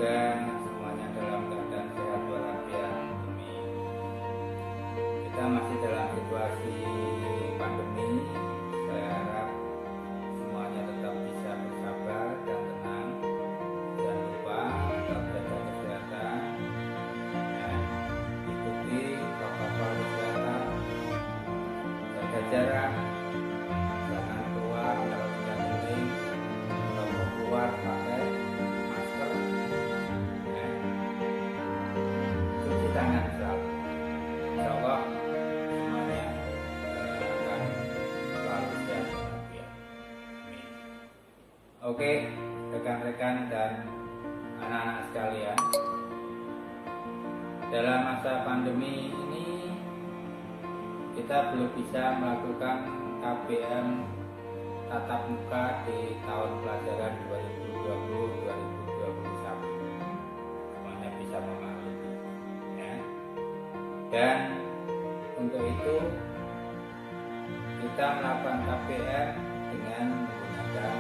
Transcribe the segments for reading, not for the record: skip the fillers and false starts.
semoga semuanya dalam keadaan sehat walafiat. Amin. Kita masih dalam situasi pandemi. Saya harap semuanya tetap bisa bersabar dan tenang. Jangan lupa tetap jaga kesehatan, ikuti protokol kesehatan, jaga jarak, jangan keluar kalau tidak penting, kalau mau keluar pakai masker, cuci tangan selalu. Insya Allah semuanya akan selalu sehat walafiat. Amin. Oke, rekan-rekan dan anak-anak sekalian, dalam masa pandemi ini kita belum bisa melakukan KBM tatap muka di tahun pelajaran 2020-2021. Semuanya bisa memaklumi, ya. Dan untuk itu kita melakukan KBM dengan menggunakan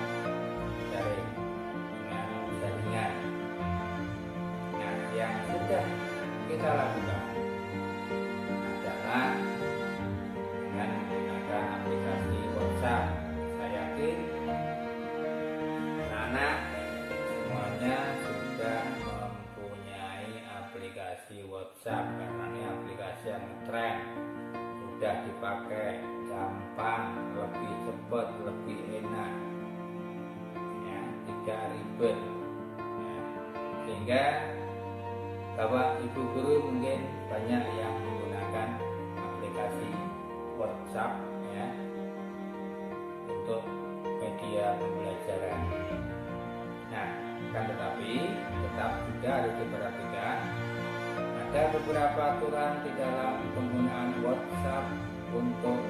daring, dengan jaringan. Nah, yang sudah kita lakukan adalah dengan menggunakan aplikasi WhatsApp. Saya yakin anak-anak semuanya sudah mempunyai aplikasi WhatsApp karena ini aplikasi yang tren, sudah dipakai, gampang, lebih cepat, lebih enak, ya, tidak ribet, ya. Sehingga Bapak Ibu guru mungkin banyak yang menggunakan aplikasi WhatsApp, ya, untuk media pembelajaran. Nah, kan tetapi tetap juga harus diperhatikan ada beberapa aturan di dalam penggunaan WhatsApp untuk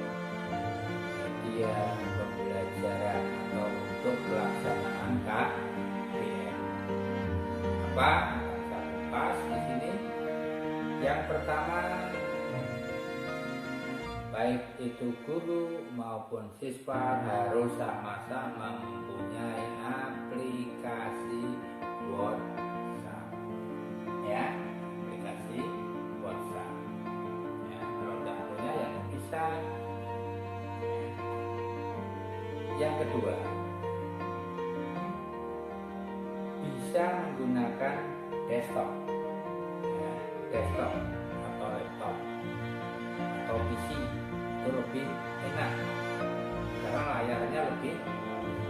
media pembelajaran atau untuk pelaksanaan KBM. Apa? Pas di sini. Yang pertama, baik itu guru maupun siswa harus sama-sama mempunyai aplikasi WhatsApp, ya, aplikasi WhatsApp. Ya, kalau tidak punya ya tidak bisa. Yang kedua, bisa menggunakan desktop, ya, desktop atau laptop atau PC itu lebih enak karena layarnya lebih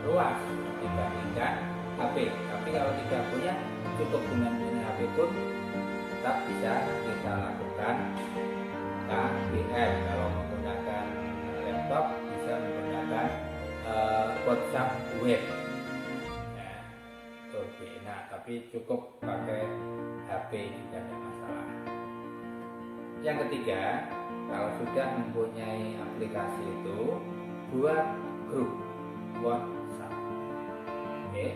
luas dibandingkan HP. Tapi kalau tidak punya, cukup dengan punya HP pun tetap bisa kita lakukan KBM. Kalau menggunakan laptop bisa menggunakan WhatsApp web, ya, itu lebih enak. Tapi cukup pakai HP juga tidak masalah. Yang ketiga, kalau sudah mempunyai aplikasi itu, buat grup WhatsApp. Oke,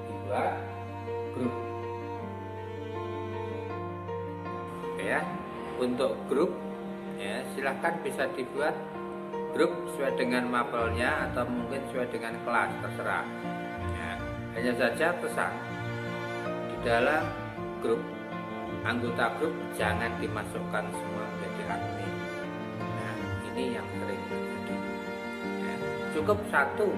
dibuat grup. Oke ya, untuk grup, ya, silahkan bisa dibuat grup sesuai dengan mapelnya atau mungkin sesuai dengan kelas, terserah. Ya, hanya saja pesan di dalam grup, anggota grup jangan dimasukkan semua menjadi admin. Nah, ini yang sering terjadi. Ya, cukup satu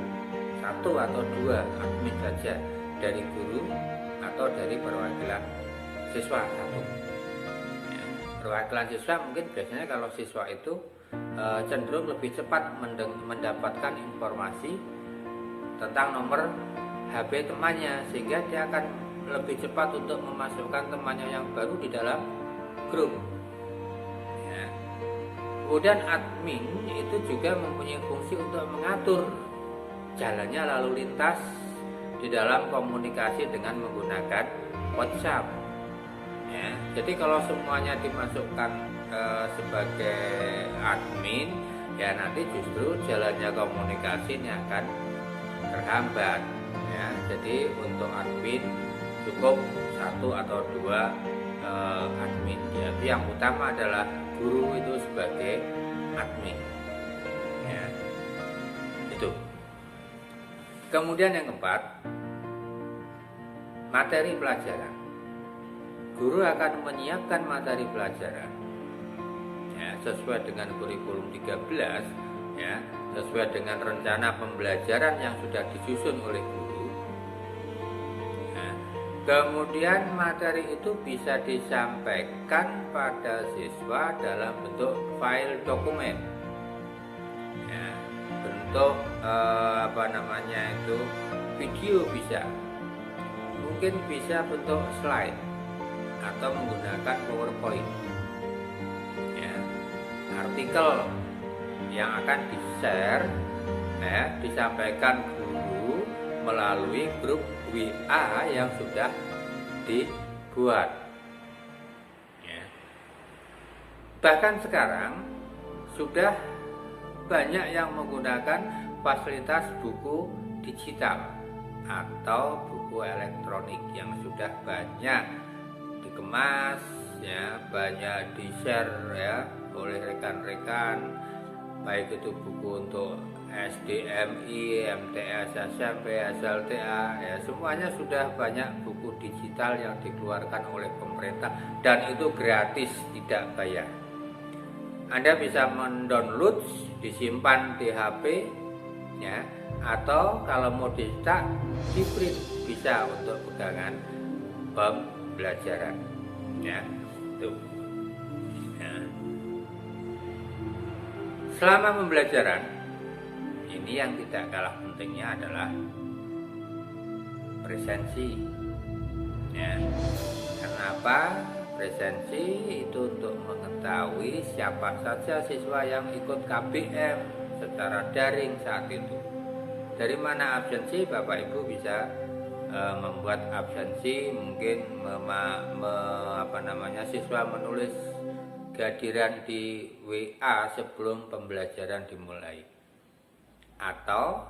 atau dua admin saja dari guru atau dari perwakilan siswa satu. Ya, perwakilan siswa mungkin biasanya kalau siswa itu cenderung lebih cepat mendapatkan informasi tentang nomor HP temannya, sehingga dia akan lebih cepat untuk memasukkan temannya yang baru di dalam grup, ya. Kemudian admin itu juga mempunyai fungsi untuk mengatur jalannya lalu lintas di dalam komunikasi dengan menggunakan WhatsApp, ya. Jadi kalau semuanya dimasukkan sebagai admin, ya nanti justru jalannya komunikasi ini akan terhambat, ya. Jadi untuk admin cukup satu atau dua admin, ya. Yang utama adalah guru itu sebagai admin, ya. Itu. Kemudian yang keempat, materi pelajaran. guru akan menyiapkan materi pelajaran ya, sesuai dengan kurikulum 13 ya, sesuai dengan rencana pembelajaran yang sudah disusun oleh guru. Nah, kemudian materi itu bisa disampaikan pada siswa dalam bentuk file dokumen ya, bentuk video bisa, mungkin bisa bentuk slide atau menggunakan PowerPoint ya, artikel yang akan di-share ya, disampaikan guru melalui grup WA yang sudah dibuat ya. Bahkan sekarang sudah banyak yang menggunakan fasilitas buku digital atau buku elektronik yang sudah banyak dikemas ya, banyak di-share ya oleh rekan-rekan, baik itu buku untuk SDMI, MTS, SMP, SLTA ya, semuanya sudah banyak buku digital yang dikeluarkan oleh pemerintah dan itu gratis, tidak bayar. Anda bisa mendownload, disimpan di HP ya, atau kalau mau dicetak di print bisa untuk pegangan pembelajaran ya. Tuh. Ya. Selama pembelajaran ini yang tidak kalah pentingnya adalah presensi ya. Kenapa presensi? Itu untuk mengetahui siapa saja siswa yang ikut KBM secara daring saat itu. Dari mana absensi, Bapak Ibu bisa membuat absensi, mungkin siswa menulis kehadiran di WA sebelum pembelajaran dimulai, atau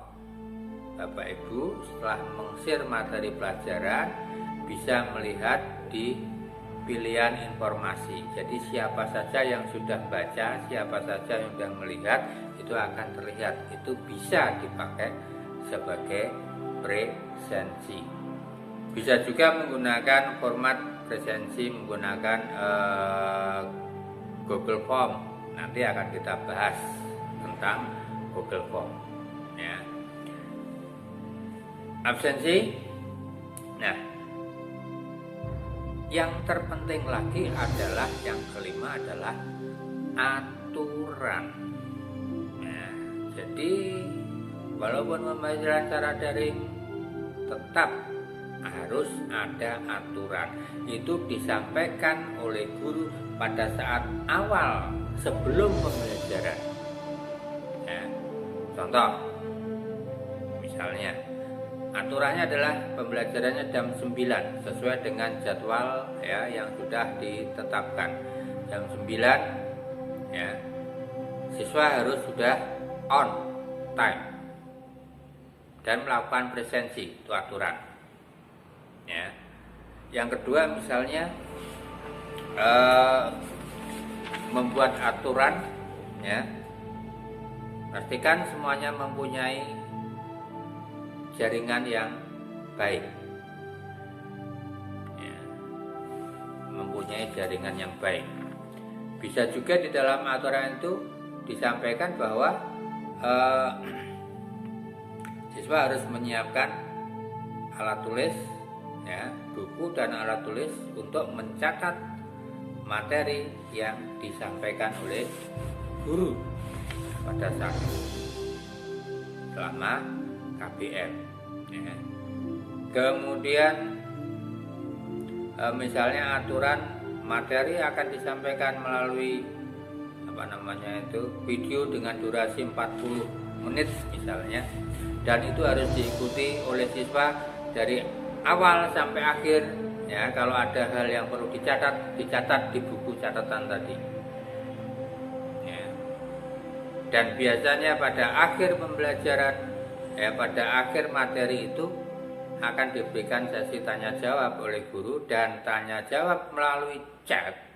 Bapak Ibu setelah meng-share materi pelajaran bisa melihat di pilihan informasi. Jadi siapa saja yang sudah baca, siapa saja yang sudah melihat, itu akan terlihat. Itu bisa dipakai sebagai presensi. Bisa juga menggunakan format presensi menggunakan Google Form. Nanti akan kita bahas tentang Google Form ya. Absensi. Nah, yang terpenting lagi adalah yang kelima adalah aturan. Nah, jadi walaupun pembelajaran secara daring tetap harus ada aturan. Itu disampaikan oleh guru pada saat awal sebelum pembelajaran. Ya, contoh, misalnya aturannya adalah pembelajarannya jam 9 sesuai dengan jadwal ya yang sudah ditetapkan. Jam 9 ya, siswa harus sudah on time dan melakukan presensi, itu aturan ya. Yang kedua misalnya membuat aturan ya, pastikan semuanya mempunyai jaringan yang baik ya, mempunyai jaringan yang baik. Bisa juga di dalam aturan itu disampaikan bahwa siswa harus menyiapkan alat tulis ya, buku dan alat tulis untuk mencatat materi yang disampaikan oleh guru pada saat selama KBM ya. Kemudian misalnya aturan materi akan disampaikan melalui video dengan durasi 40 menit misalnya, dan itu harus diikuti oleh siswa dari awal sampai akhir ya. Kalau ada hal yang perlu dicatat di buku catatan tadi ya. Dan biasanya pada akhir pembelajaran ya, pada akhir materi itu akan diberikan sesi tanya jawab oleh guru, dan tanya jawab melalui chat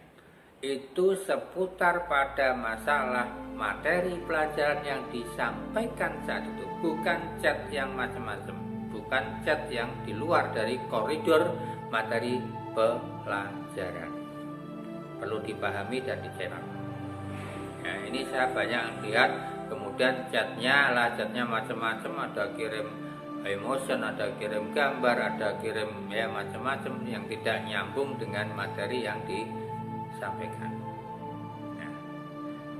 itu seputar pada masalah materi pelajaran yang disampaikan saat itu, bukan chat yang macam-macam, bukan chat yang di luar dari koridor materi pelajaran. Perlu dipahami dan dicetak. Nah, ini saya banyak lihat, kemudian chatnya macam-macam, ada kirim emotion, ada kirim gambar, ada kirim ya macam-macam yang tidak nyambung dengan materi yang disampaikan. Nah,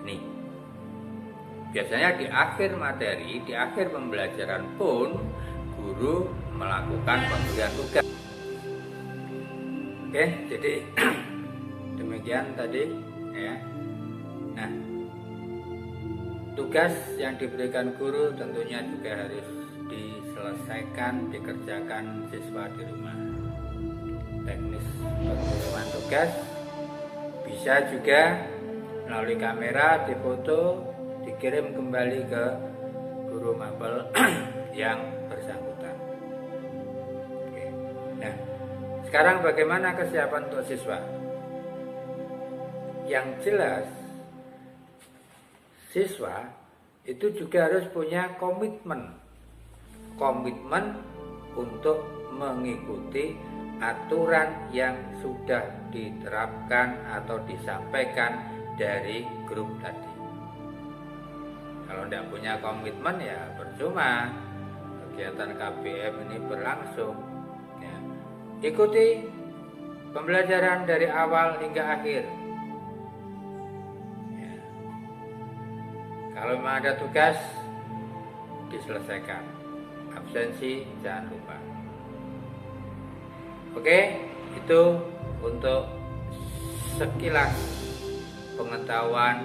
ini biasanya di akhir materi, di akhir pembelajaran pun guru melakukan pemberian tugas. Oke, jadi demikian tadi ya. Nah, tugas yang diberikan guru tentunya juga harus diselesaikan, dikerjakan siswa di rumah. Teknis pengiriman tugas bisa juga melalui kamera difoto, dikirim kembali ke guru mapel yang bersangkutan. Oke. Nah, sekarang bagaimana kesiapan untuk siswa? Yang jelas, siswa itu juga harus punya komitmen untuk mengikuti aturan yang sudah diterapkan atau disampaikan dari grup tadi. Kalau tidak punya komitmen ya percuma kegiatan KBM ini berlangsung. Ya. Ikuti pembelajaran dari awal hingga akhir. Ya. Kalau memang ada tugas, diselesaikan. Absensi jangan lupa. Oke, itu untuk sekilas pengetahuan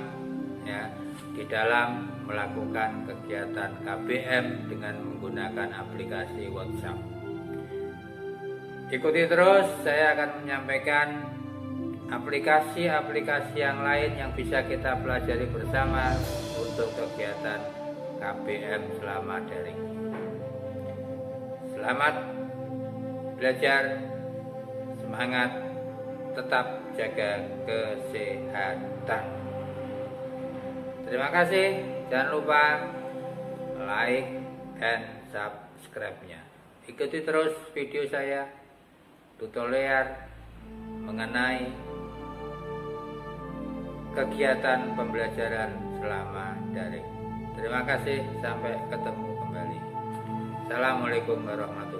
ya di dalam melakukan kegiatan KBM dengan menggunakan aplikasi WhatsApp. Ikuti terus, saya akan menyampaikan aplikasi-aplikasi yang lain yang bisa kita pelajari bersama untuk kegiatan KBM selama daring. Selamat belajar, semangat, tetap jaga kesehatan. Terima kasih, jangan lupa like and subscribe-nya. Ikuti terus video saya, tutorial mengenai kegiatan pembelajaran selama daring. Terima kasih, sampai ketemu kembali. Assalamualaikum warahmatullahi wabarakatuh.